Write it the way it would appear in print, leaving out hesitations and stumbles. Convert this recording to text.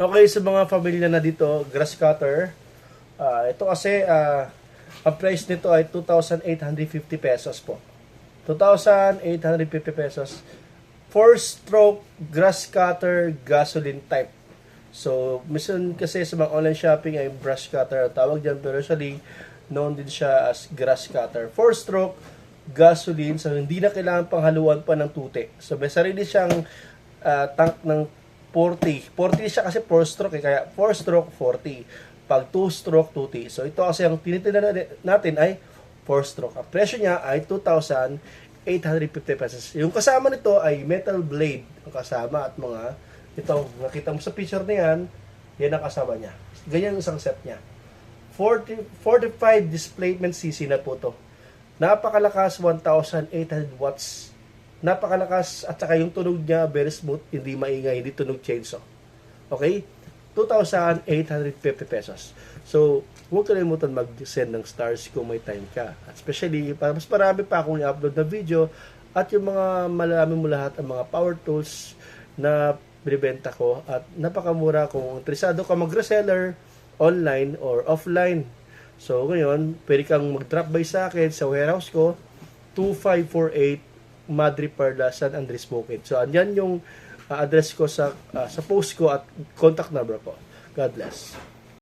Okay, sa mga familia na dito, grass cutter. Ito kasi, ang price nito ay 2,850 pesos po. 2,850 pesos. 4-stroke grass cutter gasoline type. So, minsan kasi sa mga online shopping ay brush cutter ang tawag dyan. Pero usually, known din siya as grass cutter. 4-stroke gasoline. So, hindi na kailangan panghaluan pa ng tute. So, may sarili siyang tank ng 40. 40 siya kasi 4-stroke eh. Kaya 4-stroke, 40. Pag 2-stroke, 2T. So, ito kasi ang tinitinda natin ay 4-stroke. Ang presyo niya ay 2,850 pesos. Yung kasama nito ay metal blade. Ang kasama at mga, ito, nakita mo sa picture na yan, yan ang kasama niya. Ganyan isang set niya. 45 displacement cc na po to. Napakalakas, 1,800 watts. Napakalakas at saka yung tunog niya very smooth, hindi maingay, hindi tunog chainsaw. Okay? 2,850 pesos. So, huwag kalimutan mag-send ng stars kung may time ka. At especially, mas marami pa akong i-upload na video at yung mga malalaman mo lahat ang mga power tools na binibenta ko at napakamura kung interesado ka mag-reseller online or offline. So, ngayon, pwede kang mag-drop by sa akin sa warehouse ko, 2548 Madre Perla, San Andres Bukid. So, andyan yung address ko sa post ko at contact number ko. God bless.